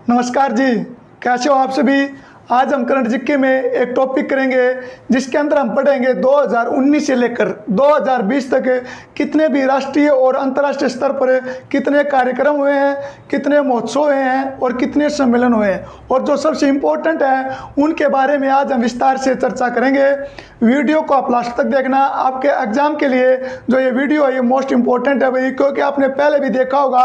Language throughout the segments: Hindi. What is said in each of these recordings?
नमस्कार जी, कैसे हो आप सभी। आज हम करंट जीके में एक टॉपिक करेंगे जिसके अंदर हम पढ़ेंगे 2019 से लेकर 2020 तक कितने भी राष्ट्रीय और अंतर्राष्ट्रीय स्तर पर कितने कार्यक्रम हुए हैं, कितने महोत्सव हुए हैं और कितने सम्मेलन हुए हैं, और जो सबसे इम्पोर्टेंट है उनके बारे में आज हम विस्तार से चर्चा करेंगे। वीडियो को आप लास्ट तक देखना। आपके एग्जाम के लिए जो ये वीडियो है ये मोस्ट इम्पोर्टेंट है भाई, क्योंकि आपने पहले भी देखा होगा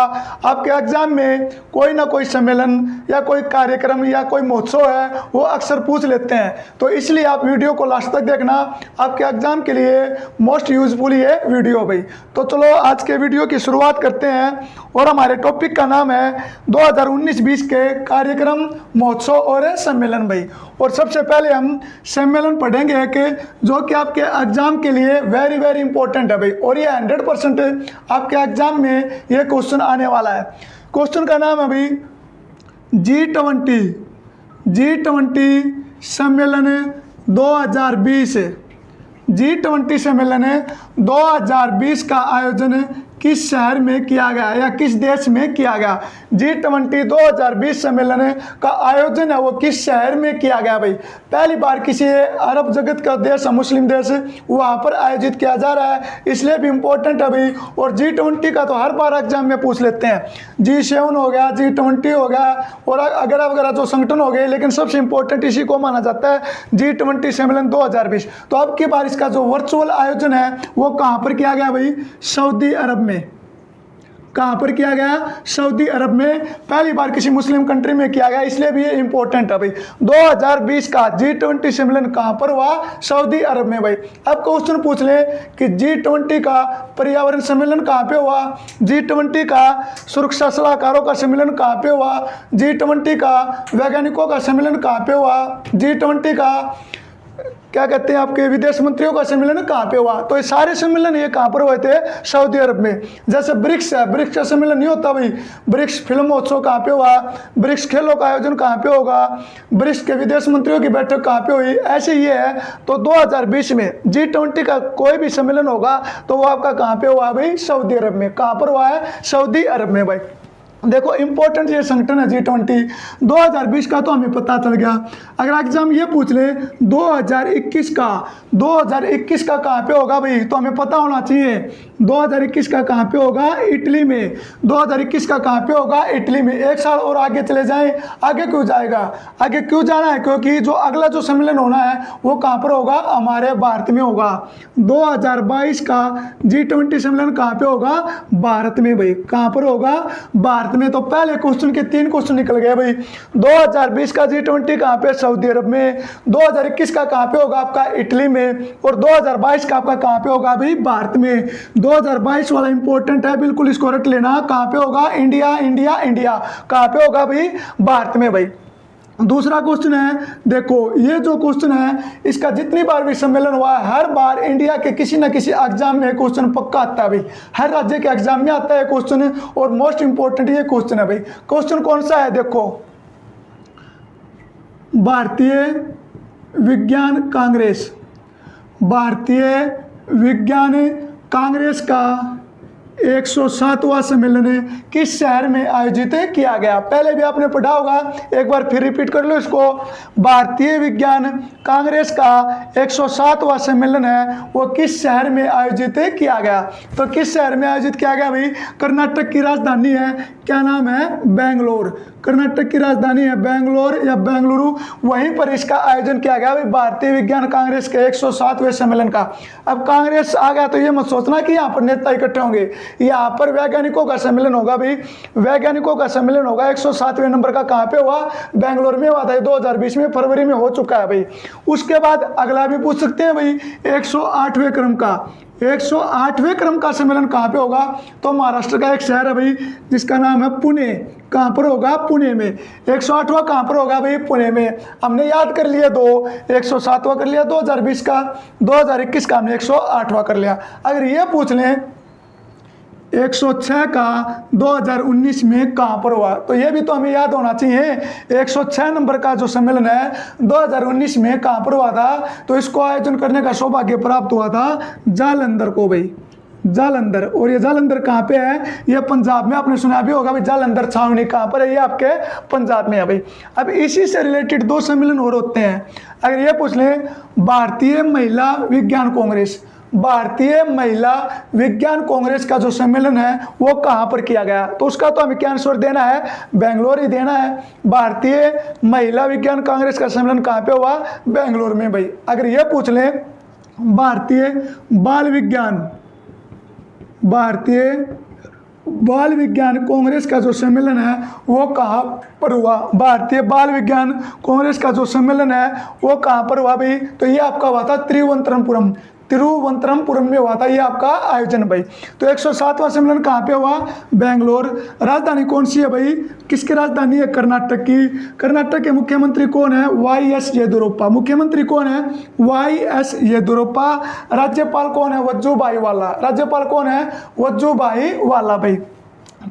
आपके एग्जाम में कोई ना कोई सम्मेलन या कोई कार्यक्रम या कोई महोत्सव है वो अक्सर पूछ लेते हैं। तो इसलिए आप वीडियो को लास्ट तक देखना, आपके एग्जाम के लिए मोस्ट यूजफुल ये वीडियो भाई। तो चलो आज के वीडियो की शुरुआत करते हैं, और हमारे टॉपिक का नाम है 2019-20 के कार्यक्रम, महोत्सव और सम्मेलन भाई। और सबसे पहले हम सम्मेलन पढ़ेंगे कि जो कि आपके एग्जाम के लिए वेरी वेरी इंपॉर्टेंट है भाई, और ये 100% आपके एग्जाम में ये क्वेश्चन आने वाला है। क्वेश्चन का नाम है भाई G20 सम्मेलन 2020। G20 सम्मेलन 2020 का आयोजन किस शहर में किया गया या किस देश में किया गया। G20 2020 सम्मेलन का आयोजन है वो किस शहर में किया गया भाई। पहली बार किसी अरब जगत का देश, मुस्लिम देश, वहाँ पर आयोजित किया जा रहा है, इसलिए भी इम्पोर्टेंट है भाई। और G20 का तो हर बार एग्जाम में पूछ लेते हैं। G7 हो गया, G20 हो गया और अगैरह वगैरह जो संगठन हो गए, लेकिन सबसे इम्पोर्टेंट इसी को माना जाता है G20 सम्मेलन 2020। तो अब की बार इसका जो वर्चुअल आयोजन है वो कहाँ पर किया गया भाई, सऊदी अरब में। कहाँ पर किया गया, सऊदी अरब में। पहली बार किसी मुस्लिम कंट्री में किया गया, इसलिए भी ये इंपॉर्टेंट है भाई। 2020 का G20 सम्मेलन कहाँ पर हुआ, सऊदी अरब में भाई। अब क्वेश्चन पूछ ले कि G20 का पर्यावरण सम्मेलन कहाँ पे हुआ, G20 का सुरक्षा सलाहकारों का सम्मेलन कहाँ पे हुआ, G20 का वैज्ञानिकों का सम्मेलन कहाँ पे हुआ, G20 का क्या कहते हैं आपके विदेश मंत्रियों का सम्मेलन कहाँ पे हुआ। तो ये सारे सम्मेलन ये कहाँ पर हुए थे, सऊदी अरब में। जैसे ब्रिक्स है, ब्रिक्स का सम्मेलन नहीं होता भाई, ब्रिक्स फिल्म महोत्सव कहाँ पे हुआ, ब्रिक्स खेलों का आयोजन कहाँ पे होगा, ब्रिक्स के विदेश मंत्रियों की बैठक कहाँ पे हुई, ऐसे ये है। तो 2020 में G20 का कोई भी सम्मेलन होगा तो वो आपका कहाँ पे हुआ भाई, सऊदी अरब में। कहाँ पर हुआ है, सऊदी अरब में भाई। देखो इंपॉर्टेंट ये संगठन है G20। 2020 का तो हमें पता चल गया। अगर एग्जाम ये पूछ ले 2021 का कहाँ पे होगा भाई, तो हमें पता होना चाहिए 2021 का कहाँ पे होगा, इटली में। 2021 का कहाँ पे होगा, इटली में। एक साल और आगे चले जाएं, आगे क्यों जाएगा, आगे क्यों जाना है, क्योंकि जो अगला जो सम्मेलन होना है वो कहाँ पर होगा, हमारे भारत में होगा। 2022 का G20 सम्मेलन कहाँ पे होगा, भारत में भाई। कहाँ पर होगा, भारत में। तो पहले क्वेश्चन के 3 क्वेश्चन निकल गए भाई। 2020 का G20 कहाँ पे, सऊदी अरब में। 2021 का कहाँ पे होगा आपका, इटली में। और 2022 का आपका कहाँ पे होगा भाई, भारत में। 2022 वाला इंपॉर्टेंट है, बिल्कुल इसको रट लेना। कहाँ पे होगा, इंडिया इंडिया इंडिया। कहाँ पे होगा भाई, भारत में भाई। दूसरा क्वेश्चन है, देखो ये जो क्वेश्चन है इसका जितनी बार भी सम्मेलन हुआ है हर बार इंडिया के किसी न किसी एग्जाम में क्वेश्चन पक्का आता है भाई। हर राज्य के एग्जाम में आता है क्वेश्चन, और मोस्ट इंपॉर्टेंट ये क्वेश्चन है भाई। क्वेश्चन कौन सा है, देखो भारतीय विज्ञान कांग्रेस, भारतीय विज्ञान कांग्रेस का 107वां सम्मेलन किस शहर में आयोजित किया गया। पहले भी आपने पढ़ा होगा, एक बार फिर रिपीट कर लो इसको। भारतीय विज्ञान कांग्रेस का 107वां सम्मेलन है वो किस शहर में आयोजित किया गया। तो किस शहर में आयोजित किया गया भाई, कर्नाटक की राजधानी है, क्या नाम है, बेंगलोर। कर्नाटक की राजधानी है बेंगलोर या बेंगलुरु, वहीं पर इसका आयोजन किया गया भाई, भारतीय विज्ञान कांग्रेस के 107वें सम्मेलन का। अब कांग्रेस आ गया तो ये मत सोचना कि यहाँ पर नेता इकट्ठे होंगे, यहाँ पर वैज्ञानिकों का सम्मेलन होगा भाई। वैज्ञानिकों का सम्मेलन होगा 107वें नंबर का। कहाँ पे हुआ, बेंगलोर में हुआ था। 2020 में फरवरी में हो चुका है भाई। उसके बाद अगला भी पूछ सकते हैं भाई, 108वें क्रम का 108वें क्रम का सम्मेलन कहाँ पे होगा। तो महाराष्ट्र का एक शहर है भाई जिसका नाम है पुणे। कहाँ पर होगा, पुणे में। 108वां कहाँ पर होगा भाई, पुणे में। हमने याद कर लिया 2, 107वां कर लिया 2020 का, 2021 का हमने 108वां कर लिया। अगर ये पूछ लें 106 का 2019 में कहाँ पर हुआ, तो ये भी तो हमें याद होना चाहिए। 106 नंबर का जो सम्मेलन है 2019 में कहाँ पर हुआ था, तो इसको आयोजन करने का सौभाग्य प्राप्त हुआ था जालंधर को भाई। जालंधर। और ये जालंधर कहाँ पे है? ये पंजाब में। आपने सुना भी होगा भाई जालंधर छावनी कहाँ पर है? ये आपके पंजाब में है भाई। अब इसी से रिलेटेड दो सम्मेलन और होते हैं। अगर ये पूछ लें भारतीय महिला विज्ञान कांग्रेस, भारतीय महिला विज्ञान कांग्रेस का जो सम्मेलन है वो कहाँ पर किया गया, तो उसका तो हमें क्या आंसर देना है? बेंगलोर ही देना है। भारतीय महिला विज्ञान कांग्रेस का सम्मेलन कहाँ पे हुआ? बेंगलोर में भाई। अगर ये पूछ लें भारतीय बाल विज्ञान कांग्रेस का जो सम्मेलन है वो कहाँ पर हुआ? भारतीय बाल विज्ञान कांग्रेस का जो सम्मेलन है वो कहाँ पर हुआ भाई? तो ये आपका हुआ था तिरुवनंतपुरम में हुआ था ये आपका आयोजन भाई। तो 107वां सम्मेलन कहाँ पे हुआ? बेंगलोर। राजधानी कौन सी है भाई? किसकी राजधानी है? कर्नाटक की। कर्नाटक के मुख्यमंत्री कौन है? वाई.एस. येदियुरप्पा। मुख्यमंत्री कौन है? वाई.एस. येदियुरप्पा। राज्यपाल कौन है? वजुभाई वाला। राज्यपाल कौन है? वजुभाई वाला भाई।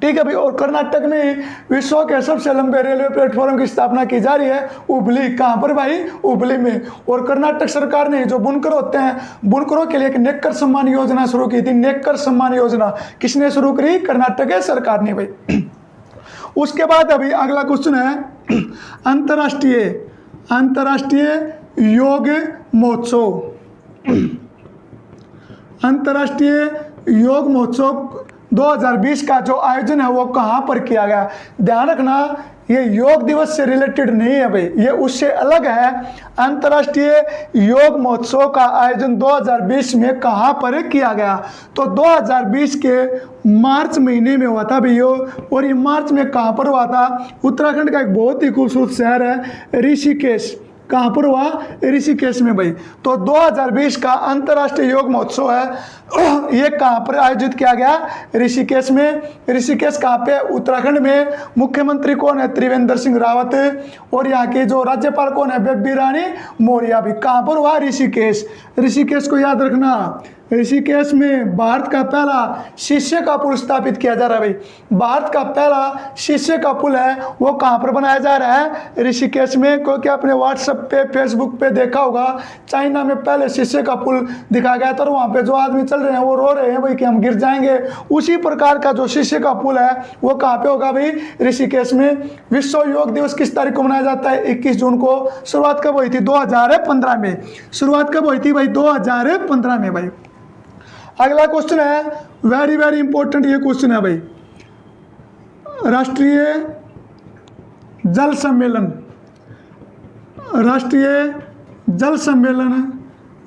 ठीक है भाई। और कर्नाटक में विश्व के सबसे लंबे रेलवे प्लेटफॉर्म की स्थापना की जा रही है हुबली। कहाँ पर भाई? हुबली में। और कर्नाटक सरकार ने जो बुनकर होते हैं, बुनकरों के लिए एक नेक्कर सम्मान योजना शुरू की थी। नेक्कर सम्मान योजना किसने शुरू करी? कर्नाटक के सरकार ने भाई। उसके बाद अभी अगला क्वेश्चन है अंतर्राष्ट्रीय योग महोत्सव। अंतर्राष्ट्रीय योग महोत्सव 2020 का जो आयोजन है वो कहाँ पर किया गया? ध्यान रखना ये योग दिवस से रिलेटेड नहीं है भाई, ये उससे अलग है। अंतर्राष्ट्रीय योग महोत्सव का आयोजन 2020 में कहाँ पर किया गया? तो 2020 के मार्च महीने में हुआ था भैया। और ये मार्च में कहाँ पर हुआ था? उत्तराखंड का एक बहुत ही खूबसूरत शहर है ऋषिकेश। कहाँ पर हुआ? ऋषिकेश में भाई। तो 2020 का अंतर्राष्ट्रीय योग महोत्सव है ये कहाँ पर आयोजित किया गया? ऋषिकेश में। ऋषिकेश कहाँ पे? उत्तराखंड में। मुख्यमंत्री कौन है? त्रिवेंद्र सिंह रावत। और यहाँ की जो राज्यपाल कौन है? बेबी रानी मौर्य भी। कहाँ पर हुआ? ऋषिकेश। ऋषिकेश को याद रखना। ऋषिकेश में भारत का पहला शीशे का पुल स्थापित किया जा रहा है भाई। भारत का पहला शीशे का पुल है वो कहाँ पर बनाया जा रहा है? ऋषिकेश में। क्योंकि आपने व्हाट्सएप पे फेसबुक पे देखा होगा चाइना में पहले शीशे का पुल दिखाया गया था और वहाँ पे जो आदमी चल रहे हैं वो रो रहे हैं भाई कि हम गिर जाएंगे। उसी प्रकार का जो शीशे का पुल है वो कहाँ पे होगा भाई? ऋषिकेश में। विश्व योग दिवस किस तारीख को मनाया जाता है? 21 जून को। शुरुआत कब हुई थी? 2015 में। शुरुआत कब हुई थी भाई? 2015 में भाई। अगला क्वेश्चन है वेरी वेरी इंपॉर्टेंट ये क्वेश्चन है भाई। राष्ट्रीय जल सम्मेलन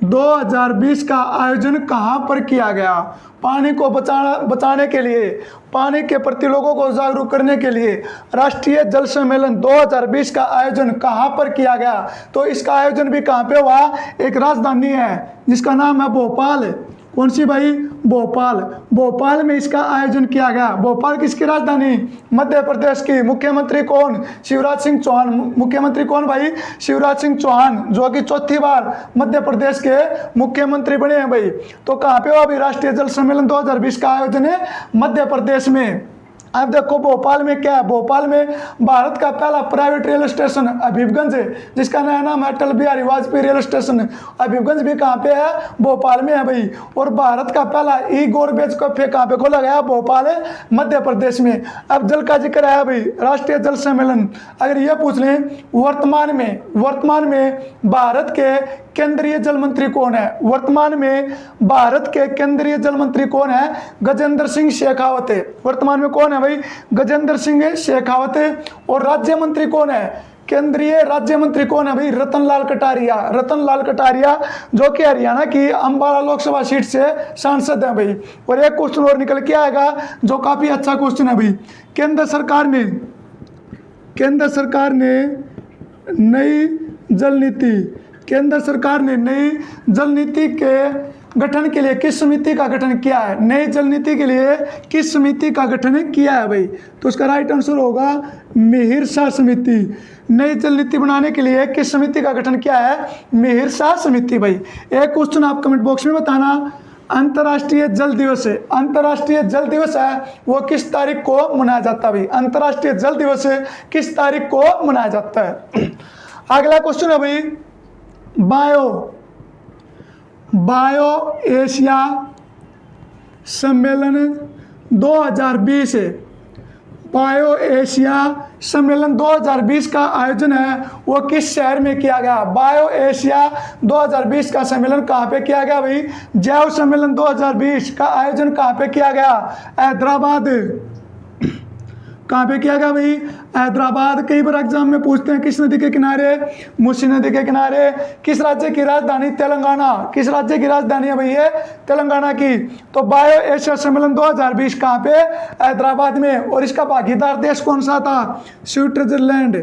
2020 का आयोजन कहाँ पर किया गया? पानी को बचाने के लिए, पानी के प्रति लोगों को जागरूक करने के लिए राष्ट्रीय जल सम्मेलन 2020 का आयोजन कहाँ पर किया गया? तो इसका आयोजन भी कहाँ पे हुआ? एक राजधानी है जिसका नाम है भोपाल। कौन सी भाई? भोपाल। भोपाल में इसका आयोजन किया गया। भोपाल किसकी राजधानी? मध्य प्रदेश की। मुख्यमंत्री कौन? शिवराज सिंह चौहान। मुख्यमंत्री कौन भाई? शिवराज सिंह चौहान, जो कि चौथी बार मध्य प्रदेश के मुख्यमंत्री बने हैं भाई। तो कहाँ पे हुआ अभी राष्ट्रीय जल सम्मेलन 2020 का आयोजन है? मध्य प्रदेश में। अब देखो भोपाल में क्या है? भोपाल में भारत का पहला प्राइवेट रेल स्टेशन हबीबगंज है जिसका नया नाम है अटल बिहारी वाजपेयी रेल स्टेशन। हबीबगंज भी कहाँ पे है? भोपाल में है भाई। और भारत का पहला ई गोरबेज कैफे कहाँ पे खोला गया? भोपाल है, मध्य प्रदेश में। अब जल का जिक्र आया भाई, राष्ट्रीय जल सम्मेलन। अगर ये पूछ लें वर्तमान में भारत के केंद्रीय जल मंत्री कौन है? वर्तमान में भारत के केंद्रीय जल मंत्री कौन है? गजेंद्र सिंह शेखावत है। वर्तमान में कौन है भाई? गजेंद्र सिंह शेखावत है। और राज्य मंत्री कौन है? केंद्रीय राज्य मंत्री कौन है भाई? रतनलाल कटारिया, जो कि हरियाणा की अंबाला लोकसभा सीट से सांसद है भाई। और एक क्वेश्चन और निकल के आएगा जो काफी अच्छा क्वेश्चन है भाई। केंद्र सरकार ने नई जल नीति के गठन के लिए किस समिति का गठन किया है? नई जल नीति के लिए किस समिति का गठन किया है भाई? तो उसका राइट आंसर होगा मिहिर शाह समिति। नई जल नीति बनाने के लिए किस समिति का गठन किया है? मिहिर शाह समिति भाई। एक क्वेश्चन आप कमेंट बॉक्स में बताना। अंतर्राष्ट्रीय जल दिवस है वो किस तारीख को मनाया जाता है भाई? अंतर्राष्ट्रीय जल दिवस किस तारीख को मनाया जाता है? अगला क्वेश्चन है भाई बायो एशिया सम्मेलन 2020 बायो एशिया सम्मेलन 2020 का आयोजन है वो किस शहर में किया गया? बायो एशिया 2020 का सम्मेलन कहाँ पे किया गया भाई? जैव सम्मेलन 2020 का आयोजन कहाँ पे किया गया? हैदराबाद। कहाँ पे किया गया भाई? हैदराबाद। कई बार एग्जाम में पूछते हैं किस नदी के किनारे? मूसी नदी के किनारे। किस राज्य की राजधानी? तेलंगाना। किस राज्य की राजधानी है भाई? ये तेलंगाना की। तो बायो एशिया सम्मेलन 2020 कहाँ पे? हैदराबाद में। और इसका भागीदार देश कौन सा था? स्विट्जरलैंड।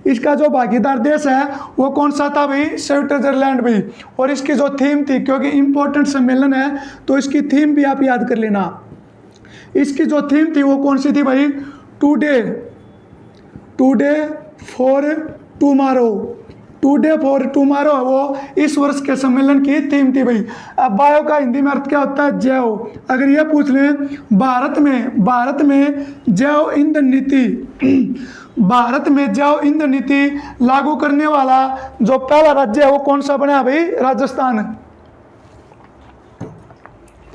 इसका जो भागीदार देश है वो कौन सा था भाई? स्विट्जरलैंड भाई। और इसकी जो थीम थी, क्योंकि इंपॉर्टेंट सम्मेलन है तो इसकी थीम भी आप याद कर लेना। इसकी जो थीम थी वो कौन सी थी भाई? Today for tomorrow. Today for tomorrow वो इस वर्ष के सम्मेलन की थीम थी भाई। अब बायो का हिंदी में अर्थ क्या होता है? जैव। अगर ये पूछ लें भारत में जैव ईंधन नीति भारत में जैव ईंधन नीति लागू करने वाला जो पहला राज्य है वो कौन सा बना भाई? राजस्थान।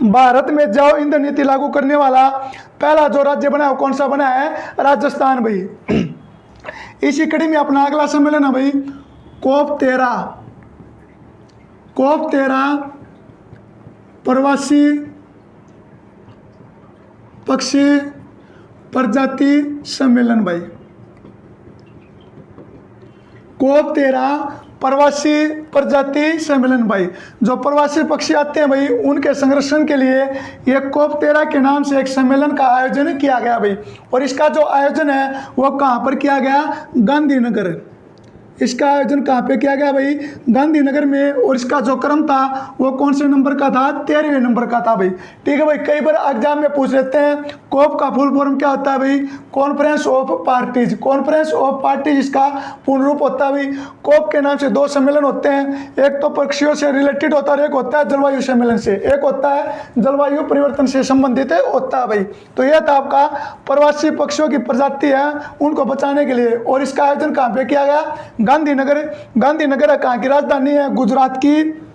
भारत में जैव ईंधन नीति लागू करने वाला पहला जो राज्य बना है वो कौन सा बना है? राजस्थान भाई। इसी कड़ी में अपना अगला सम्मेलन है भाई COP 13 प्रवासी पक्षी प्रजाति सम्मेलन भाई। COP 13 प्रवासी प्रजाति सम्मेलन भाई। जो प्रवासी पक्षी आते हैं भाई उनके संरक्षण के लिए ये COP 13 के नाम से एक सम्मेलन का आयोजन किया गया भाई। और इसका जो आयोजन है वो कहाँ पर किया गया? गांधीनगर। इसका आयोजन कहाँ पे किया गया भाई? गांधीनगर में। और इसका जो क्रम था वो कौन से नंबर का था? 13वें नंबर का था भाई। ठीक है भाई। कई बार एग्जाम में पूछ लेते हैं COP का फुल फॉर्म क्या होता है भाई? Conference of parties. Conference of parties इसका पूर्ण रूप होता है भाई। COP के नाम से दो सम्मेलन होते हैं, एक तो पक्षियों से रिलेटेड होता है और एक होता है जलवायु सम्मेलन से। एक होता है जलवायु परिवर्तन से संबंधित होता है भाई। तो यह था आपका प्रवासी पक्षियों की प्रजाति है उनको बचाने के लिए। और इसका आयोजन कहाँ पे किया गया? गांधीनगर। गांधीनगर कहाँ की राजधानी है? गुजरात की।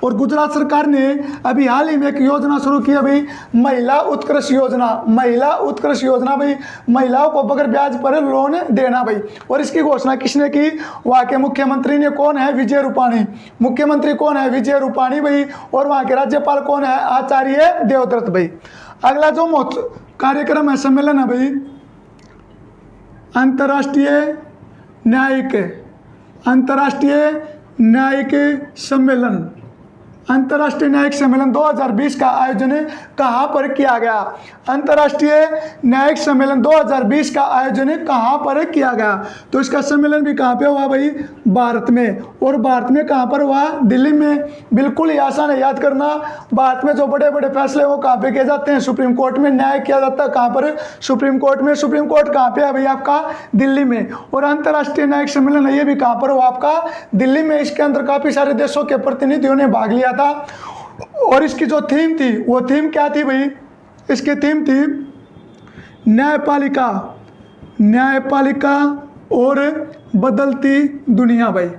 और गुजरात सरकार ने अभी हाल ही में एक योजना शुरू की है भाई, महिला उत्कृष्ट योजना। महिला उत्कृष्ट योजना भाई, महिलाओं को बगैर ब्याज पर लोन देना भाई। और इसकी घोषणा किसने की? वहाँ के मुख्यमंत्री ने कौन है? विजय रूपाणी। मुख्यमंत्री कौन है? विजय रूपाणी भाई। और वहाँ के राज्यपाल कौन है? आचार्य देवव्रत भाई। अगला जो कार्यक्रम है, सम्मेलन है भाई अंतर्राष्ट्रीय न्यायिक सम्मेलन। अंतर्राष्ट्रीय न्यायिक सम्मेलन 2020 का आयोजन कहाँ पर किया गया? अंतर्राष्ट्रीय न्यायिक सम्मेलन 2020 का आयोजन कहाँ पर किया गया? तो इसका सम्मेलन भी कहाँ पे हुआ भाई? भारत में। और भारत में कहाँ पर हुआ? दिल्ली में। बिल्कुल ही आसान है याद करना। भारत में जो बड़े बड़े फैसले वो कहाँ पे किए जाते हैं? सुप्रीम कोर्ट में न्याय किया जाता है। कहाँ पर? सुप्रीम कोर्ट में। सुप्रीम कोर्ट कहाँ पे है भाई? आपका दिल्ली में। और अंतर्राष्ट्रीय न्यायिक सम्मेलन है ये भी कहाँ पर हुआ? आपका दिल्ली में। इसके अंदर काफी सारे देशों के प्रतिनिधियों ने भाग लिया था। और इसकी जो थीम थी वो थीम क्या थी भाई? इसकी थीम थी न्यायपालिका और बदलती दुनिया भाई।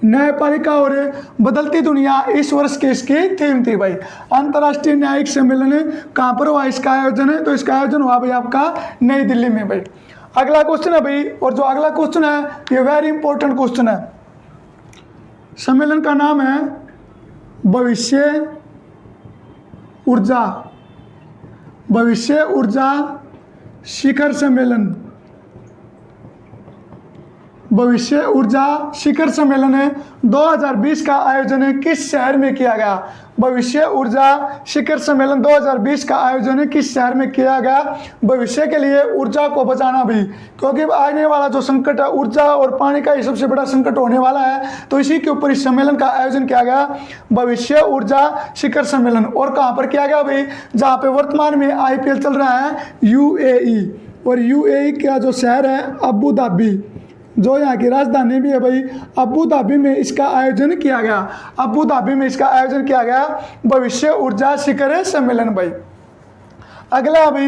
न्यायपालिका और बदलती दुनिया इस वर्ष की इसकी थीम थी भाई। अंतर्राष्ट्रीय न्यायिक सम्मेलन कहाँ पर हुआ इसका आयोजन है? तो इसका आयोजन हुआ भाई आपका नई दिल्ली में भाई। अगला क्वेश्चन है भाई, और जो अगला क्वेश्चन है ये वेरी इंपॉर्टेंट क्वेश्चन है। सम्मेलन का नाम है भविष्य ऊर्जा शिखर सम्मेलन। भविष्य ऊर्जा शिखर सम्मेलन 2020 का आयोजन किस शहर में किया गया? भविष्य ऊर्जा शिखर सम्मेलन 2020 का आयोजन किस शहर में किया गया? भविष्य के लिए ऊर्जा को बचाना भी, क्योंकि आने वाला जो संकट है ऊर्जा और पानी का ही सबसे बड़ा संकट होने वाला है, तो इसी के ऊपर इस सम्मेलन का आयोजन किया गया, भविष्य ऊर्जा शिखर सम्मेलन। और कहाँ पर किया गया भाई? जहाँ पे वर्तमान में IPL चल रहा है, UAE। और UAE का जो शहर है अबू धाबी, जो यहाँ की राजधानी भी है भाई, अबू धाबी में इसका आयोजन किया गया। अबू धाबी में इसका आयोजन किया गया भविष्य ऊर्जा शिखर सम्मेलन भाई। अगला भाई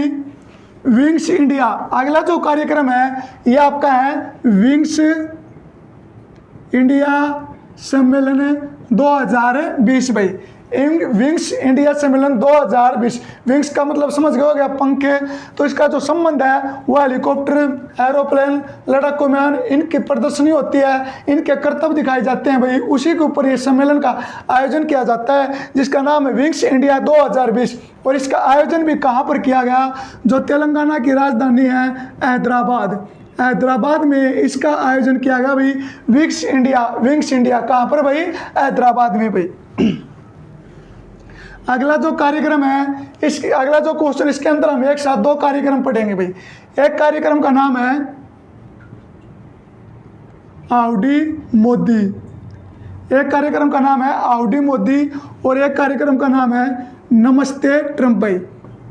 विंग्स इंडिया। अगला जो कार्यक्रम है ये आपका है विंग्स इंडिया सम्मेलन 2020 भाई। विंग्स इंडिया सम्मेलन 2020। विंग्स का मतलब समझ गए हो गया पंखे, तो इसका जो संबंध है वो हेलीकॉप्टर, एरोप्लेन, लड़ाकू विमान, इनकी प्रदर्शनी होती है, इनके करतब दिखाए जाते हैं भाई, उसी के ऊपर ये सम्मेलन का आयोजन किया जाता है जिसका नाम है विंग्स इंडिया 2020। और इसका आयोजन भी कहाँ पर किया गया, जो तेलंगाना की राजधानी है हैदराबाद में इसका आयोजन किया गया भाई। विंग्स इंडिया कहाँ पर भाई, हैदराबाद में भाई। अगला जो कार्यक्रम है, इस अगला जो क्वेश्चन, इसके अंदर हम एक साथ 2 कार्यक्रम पढ़ेंगे भाई। एक कार्यक्रम का नाम है हाउडी मोदी, एक कार्यक्रम का नाम है हाउडी मोदी, और एक कार्यक्रम का नाम है नमस्ते ट्रंप भाई,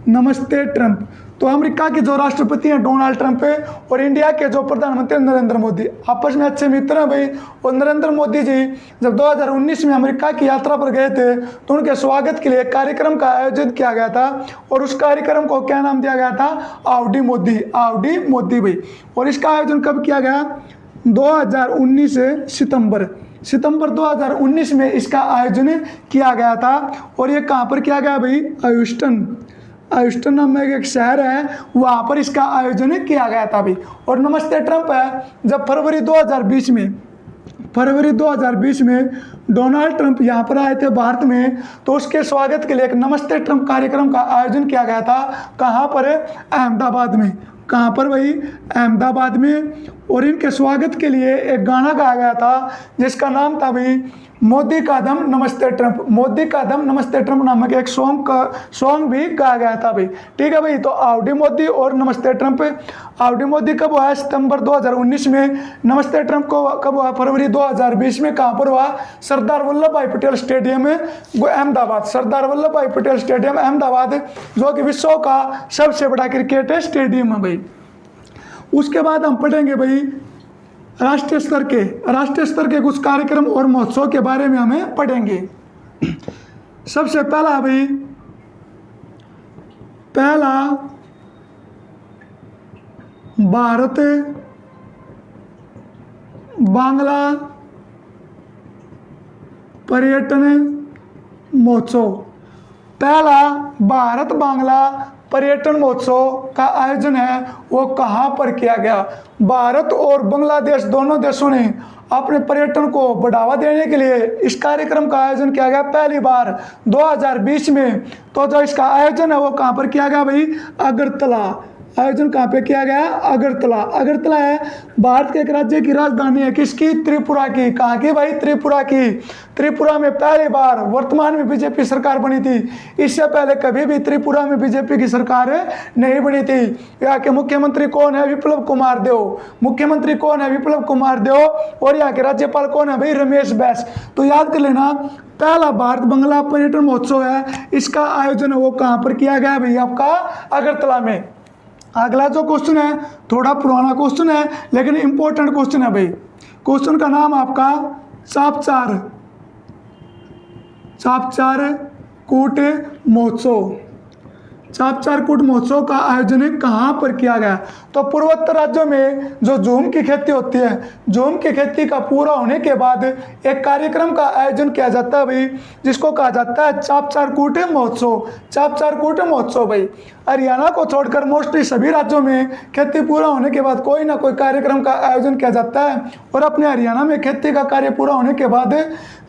नमस्ते ट्रंप। तो अमेरिका के जो राष्ट्रपति हैं डोनाल्ड ट्रंप है, और इंडिया के जो प्रधानमंत्री नरेंद्र मोदी आपस में अच्छे मित्र हैं भाई। और नरेंद्र मोदी जी जब 2019 में अमेरिका की यात्रा पर गए थे तो उनके स्वागत के लिए एक कार्यक्रम का आयोजन किया गया था, और उस कार्यक्रम को क्या नाम दिया गया था, हाउडी मोदी भाई। और इसका आयोजन कब किया गया, 2019 सितंबर 2019 में इसका आयोजन किया गया था। और ये कहाँ पर किया गया भाई, ह्यूस्टन नाम में एक शहर है, वहाँ पर इसका आयोजन किया गया था भाई। और नमस्ते ट्रंप है, जब फरवरी 2020 में डोनाल्ड ट्रंप यहाँ पर आए थे भारत में, तो उसके स्वागत के लिए एक नमस्ते ट्रंप कार्यक्रम का आयोजन किया गया था। कहाँ पर, अहमदाबाद में। कहाँ पर भाई, अहमदाबाद में। और इनके स्वागत के लिए एक गाना गाया गया था जिसका नाम था भाई मोदी का दम नमस्ते ट्रंप, मोदी का दम नमस्ते ट्रंप नामक एक सॉन्ग भी गाया गया था भाई। ठीक है भाई, तो हाउडी मोदी और नमस्ते ट्रंप। हाउडी मोदी कब हुआ, सितंबर 2019 में। नमस्ते ट्रंप को कब हुआ, फरवरी 2020 में। कहाँ पर हुआ, सरदार वल्लभ भाई पटेल स्टेडियम में अहमदाबाद, सरदार वल्लभ भाई पटेल स्टेडियम अहमदाबाद, जो कि विश्व का सबसे बड़ा क्रिकेट स्टेडियम है भाई। उसके बाद हम पढ़ेंगे भाई राष्ट्रीय स्तर के कुछ कार्यक्रम और महोत्सव के बारे में हमें पढ़ेंगे। सबसे पहला भाई, भारत बांग्ला पर्यटन महोत्सव। पहला भारत बांग्ला पर्यटन महोत्सव का आयोजन है वो कहाँ पर किया गया। भारत और बांग्लादेश दोनों देशों ने अपने पर्यटन को बढ़ावा देने के लिए इस कार्यक्रम का आयोजन किया गया पहली बार 2020 में। तो जो इसका आयोजन है वो कहाँ पर किया गया भाई, अगरतला। आयोजन कहाँ पे किया गया, अगरतला है भारत के एक राज्य की राजधानी है, किसकी, त्रिपुरा की। कहाँ की भाई, त्रिपुरा की। त्रिपुरा में पहली बार वर्तमान में बीजेपी सरकार बनी थी, इससे पहले कभी भी त्रिपुरा में बीजेपी की सरकार नहीं बनी थी। यहाँ के मुख्यमंत्री कौन है, विप्लव कुमार देव। मुख्यमंत्री कौन है, विप्लव कुमार देव। और यहाँ के राज्यपाल कौन है भाई, रमेश बैस। तो याद कर लेना, पहला भारत बांग्ला पर्यटन महोत्सव है, इसका आयोजन है वो कहाँ पर किया गया भाई, आपका अगरतला में। अगला जो क्वेश्चन है थोड़ा पुराना क्वेश्चन है लेकिन इंपॉर्टेंट क्वेश्चन है भाई। क्वेश्चन का नाम आपका चापचार कूट महोत्सव। चापचार कूट महोत्सव का आयोजन कहाँ पर किया गया। तो पूर्वोत्तर राज्यों में जो झूम की खेती होती है, झूम की खेती का पूरा होने के बाद एक कार्यक्रम का आयोजन किया जाता है भाई, जिसको कहा जाता है चापचार कूट महोत्सव। चापचार कूट महोत्सव भाई हरियाणा को छोड़कर मोस्टली सभी राज्यों में खेती पूरा होने के बाद कोई ना कोई कार्यक्रम का आयोजन किया जाता है। और अपने हरियाणा में खेती का कार्य पूरा होने के बाद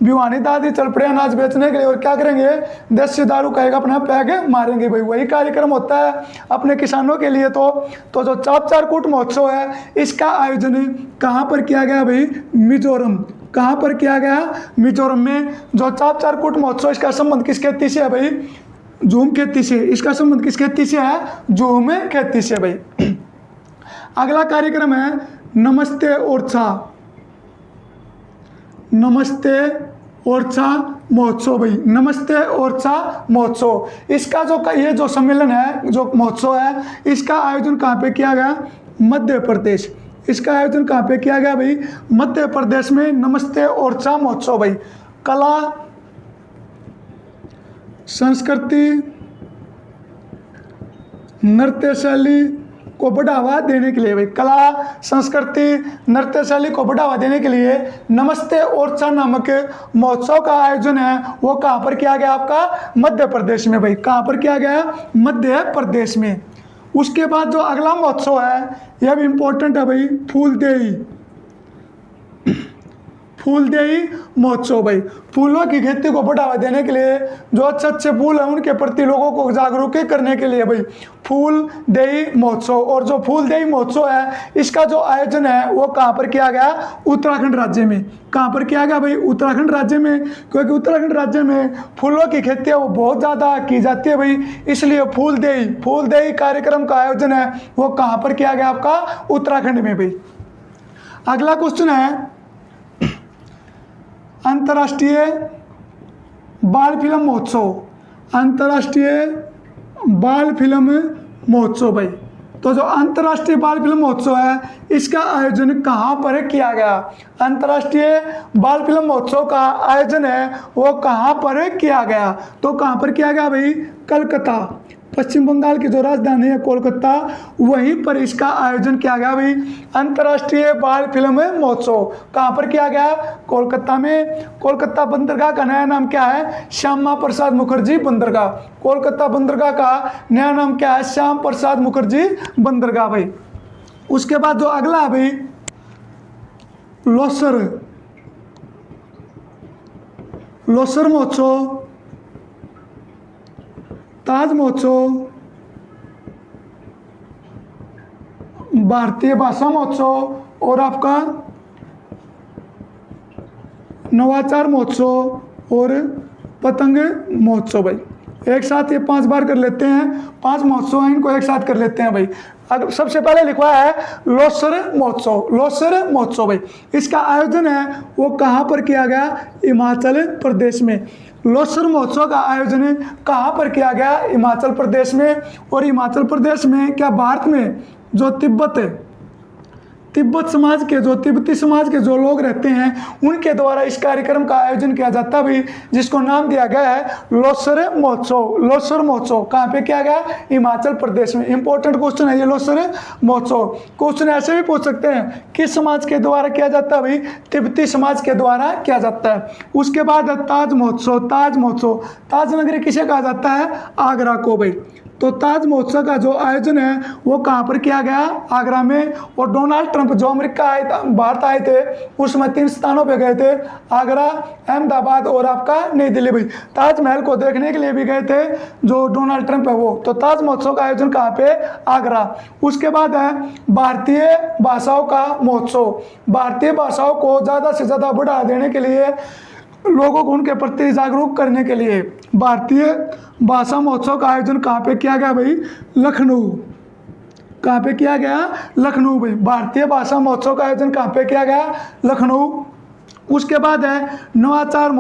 भिवानी दादी चल पड़े अनाज बेचने के लिए, और क्या करेंगे, देसी दारू का एक अपना पैग मारेंगे भाई, वही कार्यक्रम होता है अपने किसानों के लिए। तो जो चापचार कूट महोत्सव है इसका आयोजन कहाँ पर किया गया भाई, मिजोरम। कहाँ पर किया गया, मिजोरम में। जो चापचार कूट महोत्सव, इसका संबंध किस खेती से है भाई, झूम खेती से। इसका संबंध किस खेती से है, झूम खेती से भाई। अगला कार्यक्रम है नमस्ते ओरछा महोत्सव भाई, नमस्ते ओरछा महोत्सव। इसका ये जो सम्मेलन है, जो महोत्सव है, इसका आयोजन कहाँ पे किया गया, मध्य प्रदेश। इसका आयोजन कहाँ पे किया गया भाई, मध्य प्रदेश में। नमस्ते ओरछा महोत्सव भाई कला, संस्कृति, नृत्य शैली, को बढ़ावा देने के लिए भाई, कला संस्कृति नृत्य शैली को बढ़ावा देने के लिए नमस्ते ओरछा नामक महोत्सव का आयोजन है वो कहाँ पर किया गया? आपका मध्य प्रदेश में भाई। कहाँ पर किया गया? मध्य प्रदेश में। उसके बाद जो अगला महोत्सव है यह भी इम्पोर्टेंट है भाई, फूलदेई। फूलदेई महोत्सव भाई, फूलों की खेती को बढ़ावा देने के लिए जो अच्छे अच्छे फूल हैं उनके प्रति लोगों को जागरूक करने के लिए भाई फूलदेई महोत्सव। और जो फूलदेई महोत्सव है इसका जो आयोजन है वो कहाँ पर किया गया? उत्तराखंड राज्य में। कहाँ पर किया गया भाई? उत्तराखंड राज्य में, क्योंकि उत्तराखंड राज्य में फूलों की खेती है वो बहुत ज़्यादा की जाती है भाई, इसलिए फूलदेई कार्यक्रम का आयोजन है वो कहाँ पर किया गया? आपका उत्तराखंड में भाई। अगला क्वेश्चन है अंतर्राष्ट्रीय बाल फिल्म महोत्सव। अंतर्राष्ट्रीय बाल फिल्म महोत्सव भाई, तो जो अंतर्राष्ट्रीय बाल फिल्म महोत्सव है इसका आयोजन कहाँ पर किया गया? अंतर्राष्ट्रीय बाल फिल्म महोत्सव का आयोजन है वो कहाँ पर किया गया? तो कहाँ पर किया गया भाई? कलकत्ता। पश्चिम बंगाल की जो राजधानी है कोलकाता, वहीं पर इसका आयोजन किया गया भाई अंतर्राष्ट्रीय बाल फिल्म महोत्सव। कहाँ पर किया गया? कोलकाता में। कोलकाता बंदरगाह का नया नाम क्या है? श्यामा प्रसाद मुखर्जी बंदरगाह। कोलकाता बंदरगाह का नया नाम क्या है? श्याम प्रसाद मुखर्जी बंदरगाह भाई। उसके बाद जो अगला है भाई लोसर महोत्सव, ताज महोत्सव, भारतीय भाषा महोत्सव और आपका नवाचार महोत्सव और पतंग महोत्सव भाई। एक साथ ये 5 बार कर लेते हैं, 5 महोत्सव हैं इनको एक साथ कर लेते हैं भाई। अब सबसे पहले लिखवा है लोसर महोत्सव भाई। इसका आयोजन है वो कहाँ पर किया गया? हिमाचल प्रदेश में। लोसर महोत्सव का आयोजन कहाँ पर किया गया? हिमाचल प्रदेश में। और हिमाचल प्रदेश में क्या भारत में जो तिब्बत समाज के जो तिब्बती समाज के जो लोग रहते हैं उनके द्वारा इस कार्यक्रम का आयोजन किया जाता भी, जिसको नाम दिया गया है लोसर महोत्सव। कहाँ पे किया गया? हिमाचल प्रदेश में। इंपॉर्टेंट क्वेश्चन है ये लोसर महोत्सव। क्वेश्चन ऐसे भी पूछ सकते हैं किस समाज के द्वारा किया जाता है भाई? तिब्बती समाज के द्वारा किया जाता है। उसके बाद ताज महोत्सव। ताज नगरी किसे कहा जाता है? आगरा को भाई। तो ताज महोत्सव का जो आयोजन है वो कहाँ पर किया गया? आगरा में। और डोनाल्ड ट्रंप जो भारत आए थे उसमें 3 स्थानों पे गए थे, आगरा, अहमदाबाद और आपका नई दिल्ली भाई। ताजमहल को देखने के लिए भी गए थे जो डोनाल्ड ट्रंप है वो। तो ताज महोत्सव का आयोजन कहाँ पे? आगरा। उसके बाद है भारतीय भाषाओं का महोत्सव। भारतीय भाषाओं को ज़्यादा से ज़्यादा बढ़ावा देने के लिए, लोगों को उनके प्रति जागरूक करने के लिए भारतीय भाषा महोत्सव का आयोजन कहाँ पे किया गया भाई? लखनऊ। कहाँ पे किया गया? लखनऊ भाई। भारतीय भाषा महोत्सव का आयोजन कहाँ पे किया गया? लखनऊ। उसके बाद है नवाचार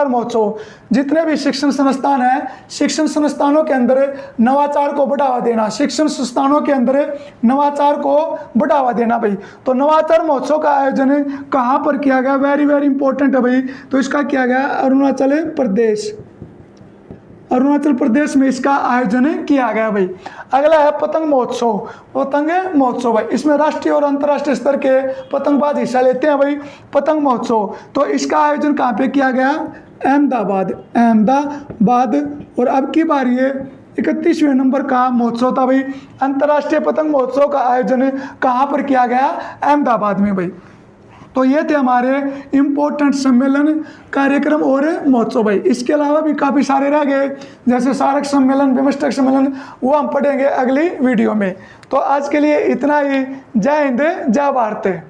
महोत्सव। जितने भी शिक्षण संस्थान हैं, शिक्षण संस्थानों के अंदर नवाचार को बढ़ावा देना, बढ़ावा देना भाई। तो नवाचार महोत्सव का आयोजन कहाँ पर किया गया? वेरी वेरी इंपॉर्टेंट है भाई। तो इसका किया गया अरुणाचल प्रदेश में इसका आयोजन किया गया भाई। अगला है पतंग महोत्सव भाई। इसमें राष्ट्रीय और अंतर्राष्ट्रीय स्तर के पतंगबाज हिस्सा लेते हैं भाई। पतंग महोत्सव, तो इसका आयोजन कहाँ पे किया गया? अहमदाबाद। और अब की बार ये 31वें नंबर का महोत्सव था भाई। अंतर्राष्ट्रीय पतंग महोत्सव का आयोजन कहाँ पर किया गया? अहमदाबाद में भाई। तो ये थे हमारे इम्पोर्टेंट सम्मेलन, कार्यक्रम और महोत्सव भाई। इसके अलावा भी काफ़ी सारे रह गए, जैसे सार्क सम्मेलन, बिमस्टेक सम्मेलन, वो हम पढ़ेंगे अगली वीडियो में। तो आज के लिए इतना ही। जय हिंद, जय भारत।